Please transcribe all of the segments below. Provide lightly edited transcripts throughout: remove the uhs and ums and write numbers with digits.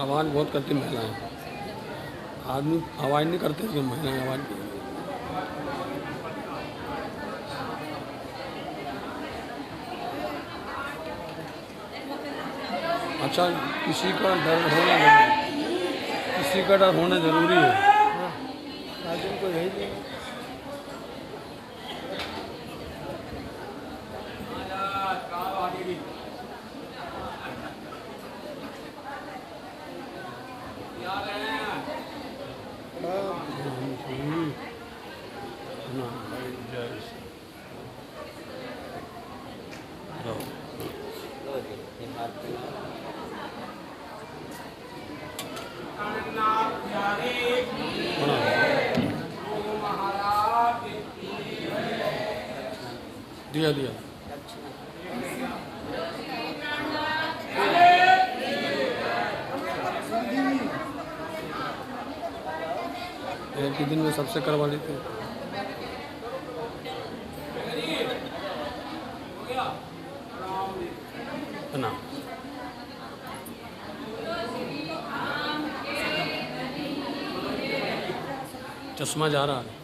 आवाज़ बहुत करती महिलाएं, आदमी आवाज़ नहीं करते लेकिन महिलाएं आवाज़ करती। अच्छा, किसी का डर होना जरूरी है। राजन को यही देंगे। दिया दिया एक ही दिन में सबसे करवा लेते हैं। ना चश्मा जा रहा है।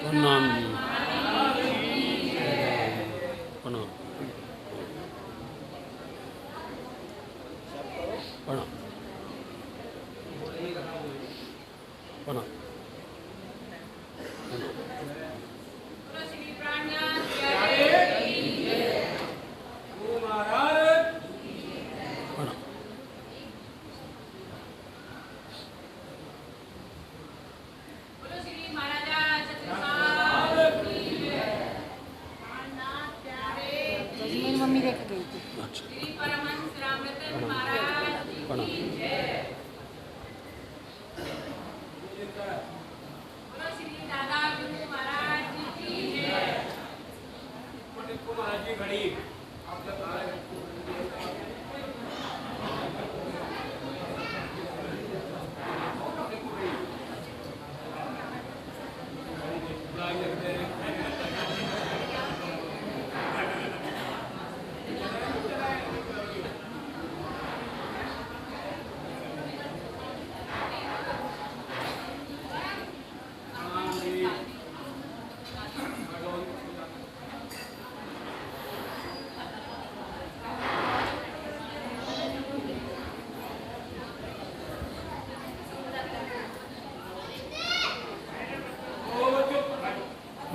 प्रणाम जी, प्रणाम प्रणाम प्रणाम। मम्मी लेके गई थी। अच्छा,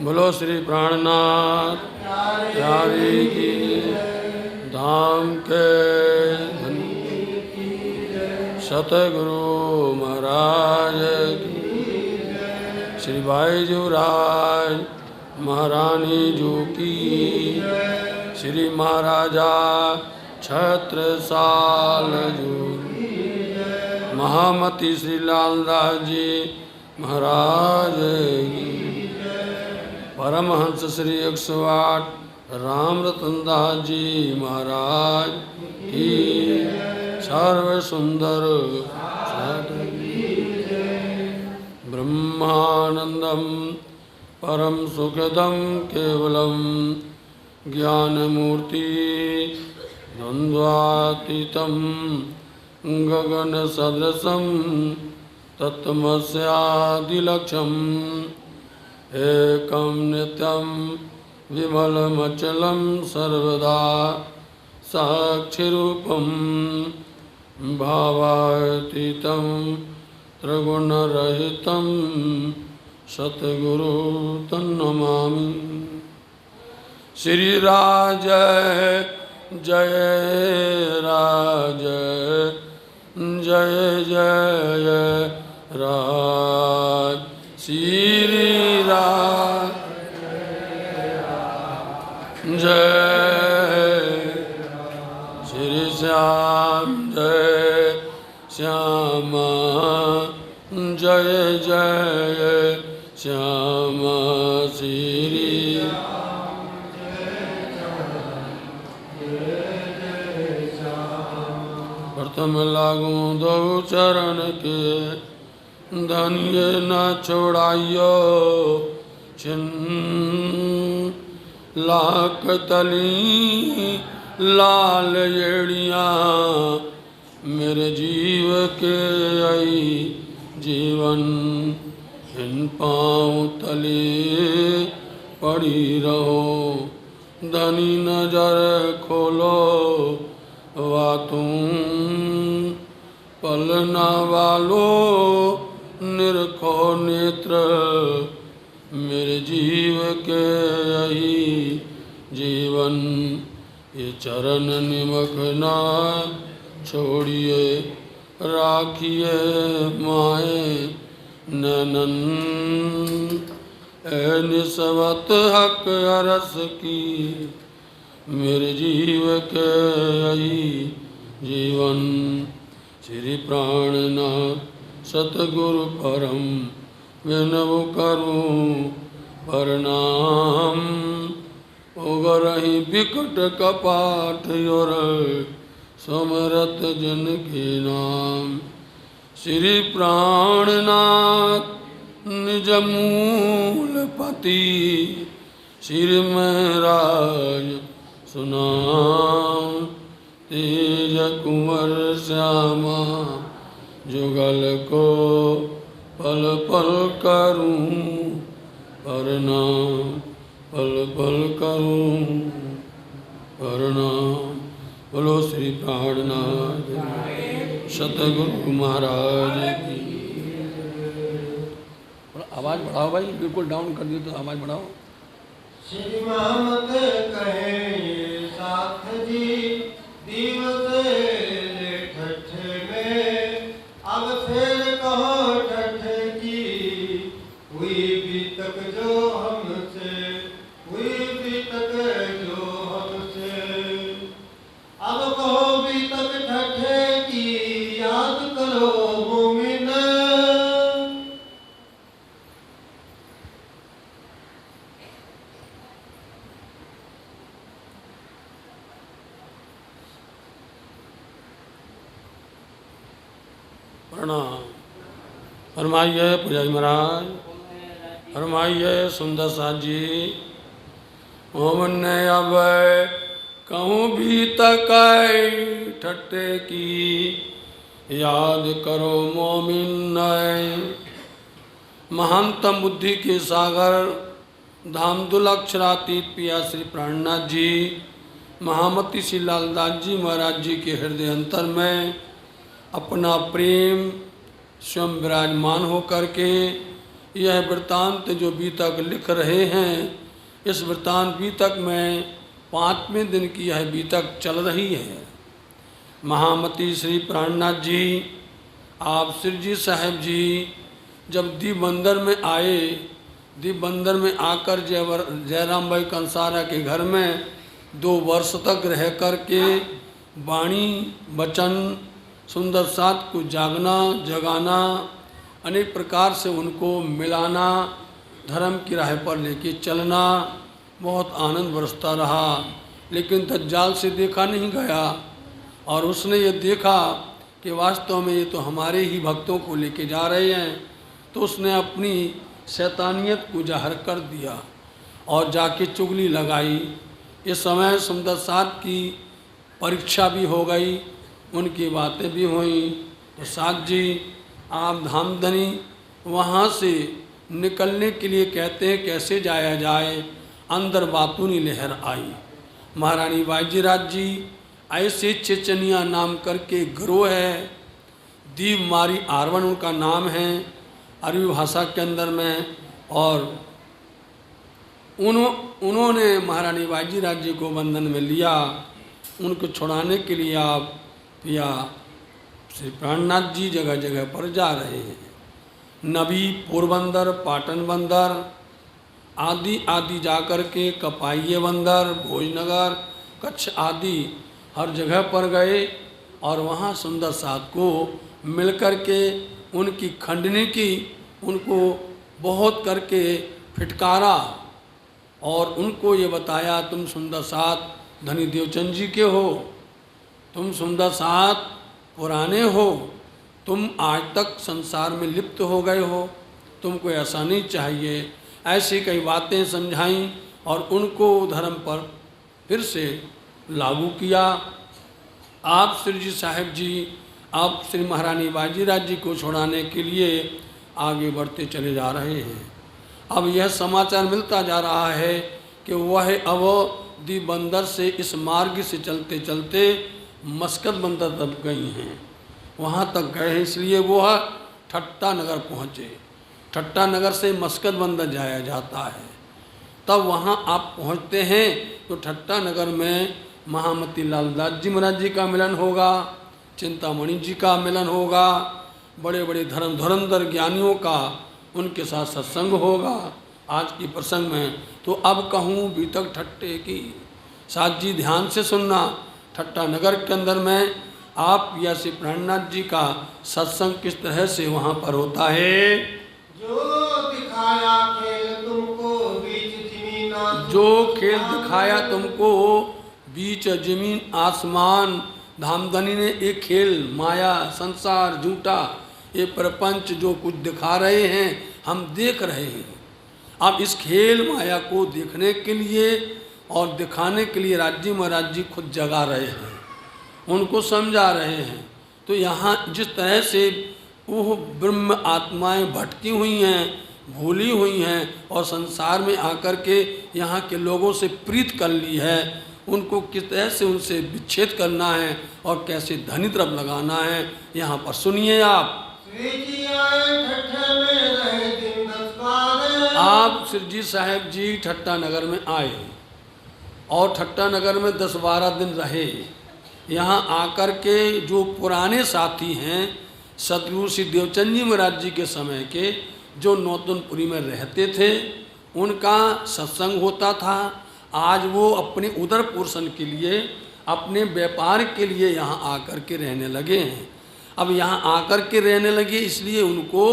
बोलो श्री प्राणनाथ प्यारी की धाम के सतगुरु महाराज की, श्री भाई जुराज महारानी जू की, श्री महाराजा छत्रसाल जू, महामती श्री लालदास जी महाराज की, परमहंस श्री 108 राम रतन दास जी महाराज की, सर्व सुंदर ब्रह्मानंदम परम सुखदम केवलम ज्ञानमूर्ति द्वंद्वातीतम गगन सदृशं तत्तमस्यादिलक्ष्यम् एकं नित्यं विमलमचलं सर्वदा साक्षिरूपं भावातीतं त्रिगुणरहितं सतगुरु तन्नमामि। श्री राज जय राज जय जय राज श्री राज जय श्री श्याम जय श्याम जय जय श्याम श्री प्रथम लागू दो चरण के धन्य न छोड़ाइयो छिन लाख तली लाल एड़िया मेरे जीव के आई जीवन इन पाँव तले पड़ी रहो धनी नजर खोलो वा तुम पलना वालो निरखो नेत्र मेरे जीव के यही जीवन ये चरण निमक ना छोड़िए राखिए माए नैनन ए निस्वत हक अरस की मेरे जीव के यही जीवन श्री प्राणनाथ सतगुरु परम विनव करूं प्रणाम उगरहि बिकट कपाट और समरत जन के नाम श्री प्राणनाथ निज मूल पति श्री महराज सुनाम तेज कुंवर श्यामा जुगल को पल पल करूं प्रणाम पल पल करूं प्रणाम। बोलो श्री प्राणनाथ सतगुरु महाराज की। आवाज़ बढ़ाओ भाई, बिल्कुल डाउन कर दियो तो आवाज़ बढ़ाओ। श्री महमद कहे ये साथ जी दिवस ठठ में अब फिर कहो ठठ की हुई बीतक जो हमसे हुई बीतक जो हमसे अब कहो बीतक ठठ की याद करो मोमिन। प्रणाम। फरमाइए पुजारी महाराज, फरमाइए सुंदर साथ जी। मोमन ने अब कहूँ भी तक ठट्टे की याद करो मोमिन नए महानतम बुद्धि के सागर धाम दुलक्षरातीत पिया श्री प्राणनाथ जी महामती श्री लालदास जी महाराज जी के हृदय अंतर में अपना प्रेम स्वयं विराजमान होकर के यह वृत्तांत जो बीतक लिख रहे हैं, इस वृत्तांत बीतक में 5वें दिन की यह बीतक चल रही है। महामती श्री प्राणनाथ जी आप श्री जी साहेब जी जब दीप बंदर में आए, दीप बंदर में आकर जयराम भाई कंसारा के घर में 2 वर्ष तक रह कर के वाणी वचन सुंदर साथ को जागना जगाना अनेक प्रकार से उनको मिलाना धर्म की राह पर लेके चलना बहुत आनंद बरसता रहा। लेकिन दज्जाल से देखा नहीं गया और उसने ये देखा कि वास्तव में ये तो हमारे ही भक्तों को लेके जा रहे हैं, तो उसने अपनी शैतानियत को जाहिर कर दिया और जाके चुगली लगाई। इस समय सुंदर साथ की परीक्षा भी हो गई उनकी बातें भी हुई। तो साथ जी आप धामधनी वहाँ से निकलने के लिए कहते हैं कैसे जाया जाए। अंदर बातूनी लहर आई। महारानी बाजीराज जी ऐसे चेचनिया नाम करके गिरोह है, दीवमारी आरवन उनका नाम है अरबी भाषा के अंदर में। और उन्होंने महारानी बाजीराज जी को बंधन में लिया। उनको छुड़ाने के लिए आप या श्री प्राणनाथ जी जगह जगह पर जा रहे हैं। नबी, पोरबंदर, पाटन बंदर आदि आदि जाकर के कपाइये बंदर, भोजनगर, कच्छ आदि हर जगह पर गए और वहाँ सुंदर साथ को मिलकर के उनकी खंडनी की, उनको बहुत करके फिटकारा और उनको ये बताया तुम सुंदर साथ धनी देवचंद जी के हो, तुम सुंदर साथ पुराने हो, तुम आज तक संसार में लिप्त हो गए हो, तुमको ऐसा नहीं चाहिए। ऐसी कई बातें समझाईं और उनको धर्म पर फिर से लागू किया। आप श्री जी साहब जी आप श्री महारानी बाजीराज जी को छुड़ाने के लिए आगे बढ़ते चले जा रहे हैं। अब यह समाचार मिलता जा रहा है कि वह अब दी बंदर से इस मार्ग से चलते चलते मस्कत बंदर तक गई हैं, वहाँ तक गए हैं, इसलिए वह ठट्टा नगर पहुँचे। ठट्टा नगर से मस्कत बंदर जाया जाता है। तब वहाँ आप पहुँचते हैं तो ठट्टा नगर में महामती लालदास जी महाराज जी का मिलन होगा, चिंतामणि जी का मिलन होगा, बड़े बड़े धुरंधर ज्ञानियों का उनके साथ सत्संग होगा आज की प्रसंग में। तो अब कहूँ बीतक ठट्टे की। साथ जी ध्यान से सुनना। ठट्टा नगर के अंदर में आप या श्री प्राणनाथ जी का सत्संग किस तरह से वहाँ पर होता है। जो दिखाया खेल तुमको बीच जमीन आसमान, जो खेल दिखाया तुमको बीच जमीन आसमान। धामधनी ने एक खेल माया संसार झूठा ये प्रपंच जो कुछ दिखा रहे हैं हम देख रहे हैं। अब इस खेल माया को देखने के लिए और दिखाने के लिए राज्य महाराज जी खुद जगा रहे हैं, उनको समझा रहे हैं। तो यहाँ जिस तरह से वो ब्रह्म आत्माएं भटकी हुई हैं, भूली हुई हैं और संसार में आकर के यहाँ के लोगों से प्रीत कर ली है, उनको किस तरह से उनसे विच्छेद करना है और कैसे धनी तरफ लगाना है यहाँ पर सुनिए आप। आप श्री जी साहब जी ठट्टा नगर में आए और ठट्टा नगर में 10-12 दिन रहे। यहाँ आकर के जो पुराने साथी हैं सतगुरु श्री देवचंद जी महाराज जी के समय के जो नौतनपुरी में रहते थे उनका सत्संग होता था। आज वो अपने उदर पोषण के लिए अपने व्यापार के लिए यहाँ आकर के रहने लगे हैं। अब यहाँ आकर के रहने लगे इसलिए उनको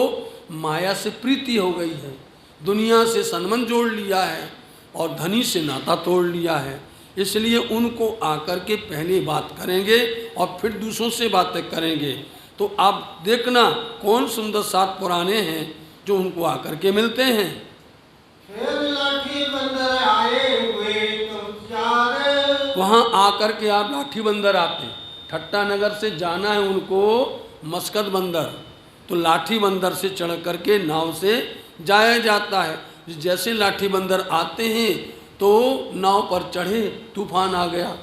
माया से प्रीति हो गई है, दुनिया से संबंध जोड़ लिया है और धनी से नाता तोड़ लिया है। इसलिए उनको आकर के पहले बात करेंगे और फिर दूसरों से बातें करेंगे। तो आप देखना कौन सुंदर साथ पुराने हैं जो उनको आकर के मिलते हैं। वहाँ आकर के आप लाठी बंदर आते, ठट्टा नगर से जाना है उनको मस्कत बंदर, तो लाठी बंदर से चढ़ करके नाव से जाया जाता है। जैसे लाठी बंदर आते हैं तो नाव पर चढ़े, तूफान आ गया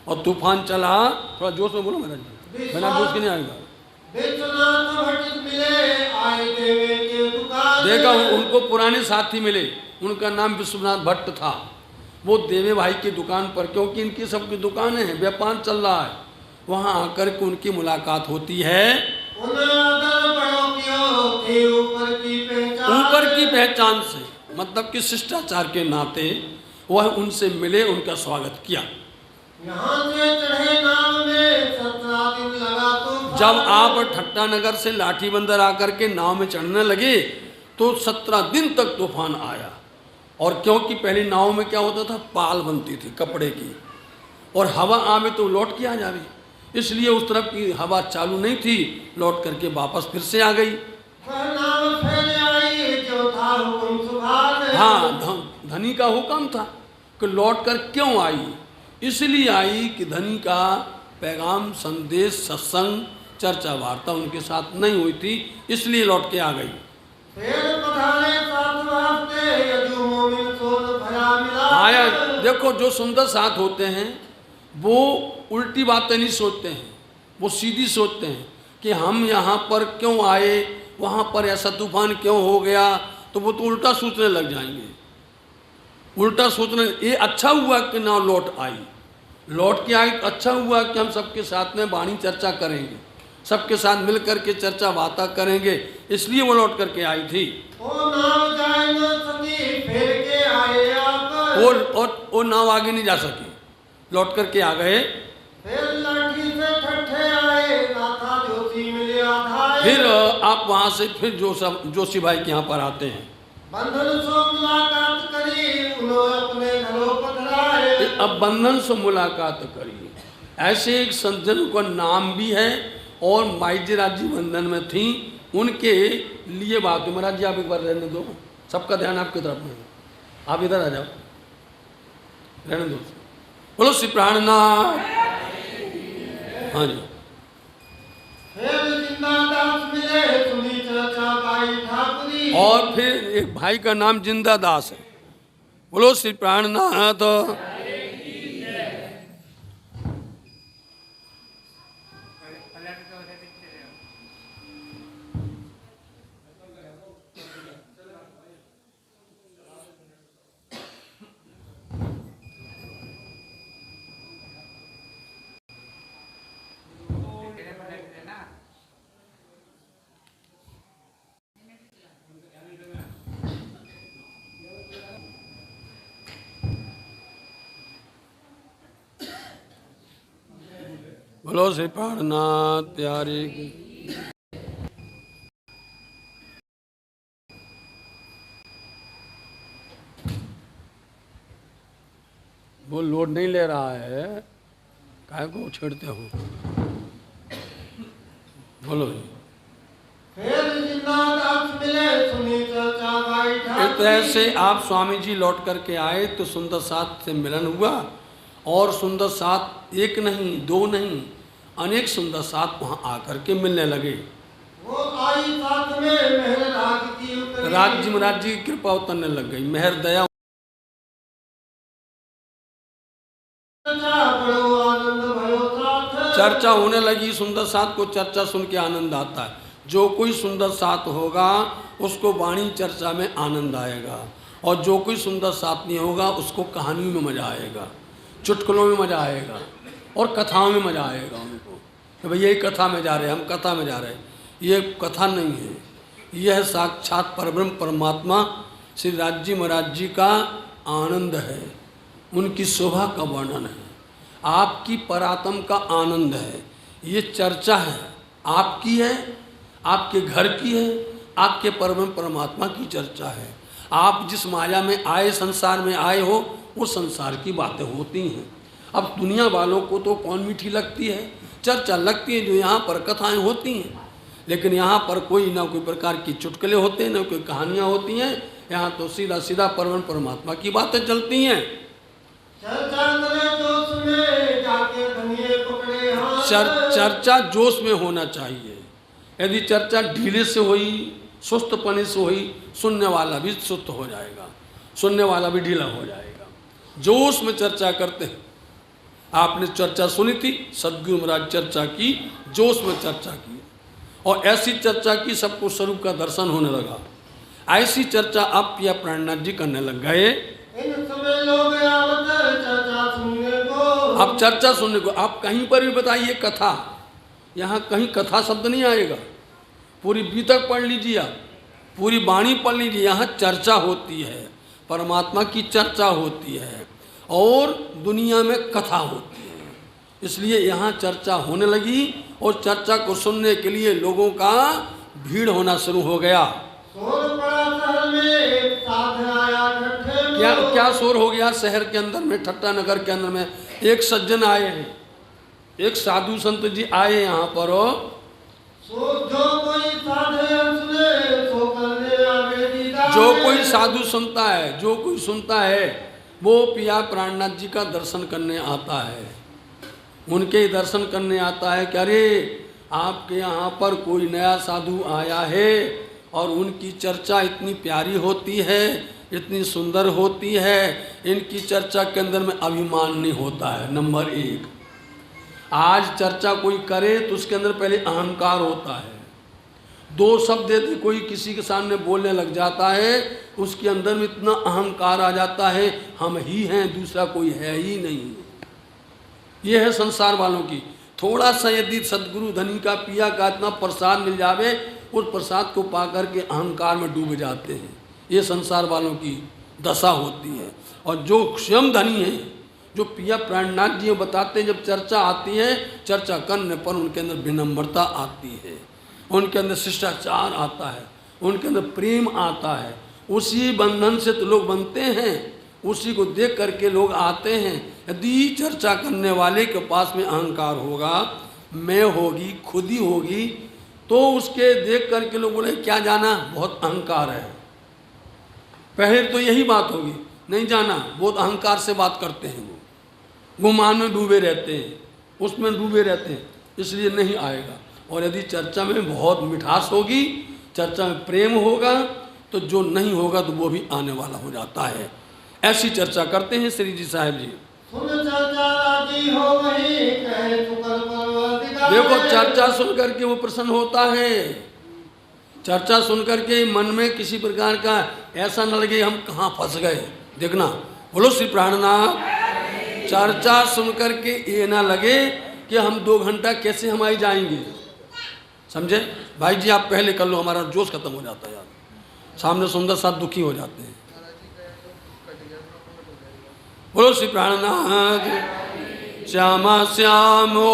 और तूफान चला। थोड़ा जोश में बोलो महाराज जी, बिना जोश के नहीं आएगा। देखा उनको पुराने साथी मिले, उनका नाम विश्वनाथ भट्ट था। वो देवे भाई की दुकान पर, क्योंकि इनकी सबकी दुकानें हैं, व्यापार चल रहा है, वहाँ आकर के उनकी मुलाकात होती है। ऊपर की पहचान से मतलब कि शिष्टाचार के नाते वह उनसे मिले, उनका स्वागत किया। जब आप ठट्टा नगर से लाठी बंदर आकर के नाव में चढ़ने लगे तो 17 दिन तक तूफान आया। और क्योंकि पहले नाव में क्या होता था, पाल बनती थी कपड़े की और हवा आवे तो लौट के आ जावे, इसलिए उस तरफ की हवा चालू नहीं थी, लौट करके वापस फिर से आ गई। हाँ, धनी का हुक्म था कि लौट कर क्यों आई, इसलिए आई कि धनी का पैगाम, संदेश, सत्संग, चर्चा वार्ता उनके साथ नहीं हुई थी, इसलिए लौट के आ गई। आया, देखो जो सुंदर साथ होते हैं वो उल्टी बातें नहीं सोचते हैं, वो सीधी सोचते हैं कि हम यहाँ पर क्यों आए, वहाँ पर ऐसा तूफान क्यों हो गया, तो वो तो उल्टा सोचने लग जाएंगे। उल्टा सोचने, ये अच्छा हुआ कि ना लौट आई, लौट के आई तो अच्छा हुआ कि हम सबके साथ में वाणी चर्चा करेंगे, सबके साथ मिल करके चर्चा वार्ता करेंगे, इसलिए वो लौट करके आई थी। वो नाव आगे नहीं जा सकी, लौट करके आ गए। फिर आप वहां से फिर जोशी भाई के यहाँ पर आते हैं। अब बंधन से मुलाकात करी, ऐसे एक सज्जन का नाम भी है और माई राज जी बंधन में थी, उनके लिए बात है। महाराज जी आप एक बार रहने दो, सबका ध्यान आपकी तरफ में, आप इधर आ जाओ, रहने दो। बोलो श्री प्राणनाथ। हाँ जी। और फिर एक भाई का नाम जिंदा दास है। बोलो श्री प्राणनाथ। बोलो श्री प्राणनाथ प्यारे की। वो लोड नहीं ले रहा है, काहे को छेड़ते हो? बोलो। इस तरह से आप स्वामी जी लौट करके आए तो सुंदर साथ से मिलन हुआ, और सुंदर साथ एक नहीं दो नहीं अनेक सुंदर साथ वहाँ आकर के मिलने लगे। वो आई साथ में मेहर राज की उतरी, राज्य महाराज जी की कृपा उतरने लग गई, मेहर दया। चर्चा होने लगी, सुंदर साथ को चर्चा सुन के आनंद आता है। जो कोई सुंदर साथ होगा उसको वाणी चर्चा में आनंद आएगा, और जो कोई सुंदर साथ नहीं होगा उसको कहानियों में मजा आएगा, चुटकुलों में मजा आएगा, और कथाओं में मजा आएगा उनको कि भाई यही कथा में जा रहे हैं, हम कथा में जा रहे हैं। ये कथा नहीं है, यह साक्षात परब्रह्म परमात्मा श्री राज्य महाराज जी का आनंद है, उनकी शोभा का वर्णन है, आपकी परात्म का आनंद है। ये चर्चा है, आपकी है, आपके घर की है, आपके परब्रह्म परमात्मा की चर्चा है। आप जिस माया में आए, संसार में आए हो, वो संसार की बातें होती हैं। अब दुनिया वालों को तो कौन मीठी लगती है, चर्चा लगती है, जो यहाँ पर कथाएं होती हैं, लेकिन यहाँ पर कोई ना कोई प्रकार की चुटकुले होते हैं, ना कोई कहानियाँ होती हैं। यहाँ तो सीधा सीधा परम परमात्मा की बातें चलती हैं। चर्चा जोश में होना चाहिए। यदि चर्चा ढीले से हुई, सुस्तपने से हुई, सुनने वाला भी सुस्त हो जाएगा, सुनने वाला भी ढीला हो जाएगा। जोश में चर्चा करते हैं। आपने चर्चा सुनी थी, सदगुरु महाराज चर्चा की, जोश में चर्चा की, और ऐसी चर्चा की सबको स्वरूप का दर्शन होने लगा। ऐसी चर्चा अब पिया प्राणनाथ जी करने लग गए। अब चर्चा सुनने को, आप कहीं पर भी बताइए कथा, यहाँ कहीं कथा शब्द नहीं आएगा। पूरी बीतक पढ़ लीजिए, आप पूरी वाणी पढ़ लीजिए, यहाँ चर्चा होती है, परमात्मा की चर्चा होती है, और दुनिया में कथा होती है। इसलिए यहाँ चर्चा होने लगी, और चर्चा को सुनने के लिए लोगों का भीड़ होना शुरू हो गया। क्या शोर हो गया शहर के अंदर में, ठट्टा नगर के अंदर में। एक सज्जन आए हैं, एक साधु संत जी आए यहाँ पर, जो कोई साधु सुनता है, जो कोई सुनता है, वो पिया प्राणनाथ जी का दर्शन करने आता है। उनके ही दर्शन करने आता है कि अरे आपके यहाँ पर कोई नया साधु आया है और उनकी चर्चा इतनी प्यारी होती है, इतनी सुंदर होती है, इनकी चर्चा के अंदर में अभिमान नहीं होता है। नंबर एक, आज चर्चा कोई करे तो उसके अंदर पहले अहंकार होता है। दो शब्द यदि कोई किसी के सामने बोलने लग जाता है, उसके अंदर में इतना अहंकार आ जाता है, हम ही हैं, दूसरा कोई है ही नहीं। ये है संसार वालों की। थोड़ा सा यदि सदगुरु धनी का पिया का इतना प्रसाद मिल जावे, उस प्रसाद को पा करके अहंकार में डूब जाते हैं। ये संसार वालों की दशा होती है। और जो स्वयं धनी है, जो पिया प्राणनाथ जी बताते हैं, जब चर्चा आती है, चर्चा करने पर उनके अंदर विनम्रता आती है, उनके अंदर शिष्टाचार आता है, उनके अंदर प्रेम आता है। उसी बंधन से तो लोग बनते हैं, उसी को देख करके लोग आते हैं। यदि चर्चा करने वाले के पास में अहंकार होगा, मैं होगी, खुद ही होगी, तो उसके देख करके लोग बोले क्या जाना, बहुत अहंकार है। पहले तो यही बात होगी, नहीं जाना, बहुत अहंकार से बात करते हैं, वो गुमान में डूबे रहते हैं, उसमें डूबे रहते हैं, इसलिए नहीं आएगा। और यदि चर्चा में बहुत मिठास होगी, चर्चा में प्रेम होगा, तो जो नहीं होगा तो वो भी आने वाला हो जाता है। ऐसी चर्चा करते हैं श्री जी साहब जी। सुन चर्चा राजी हो गई, कहे चुकल परवरदिगार। देखो चर्चा सुन करके वो प्रसन्न होता है। चर्चा सुन करके मन में किसी प्रकार का ऐसा न लगे हम कहाँ फंस गए। देखना, बोलो श्री प्राणनाथ। चर्चा सुन करके ये ना लगे कि हम 2 घंटा कैसे हम आई जाएंगे, समझे भाई जी। आप पहले कर लो, हमारा जोश खत्म हो जाता है यार। सामने सुंदर साथ दुखी हो जाते हैं। बोलो श्री प्राणनाथ। श्यामा श्यामो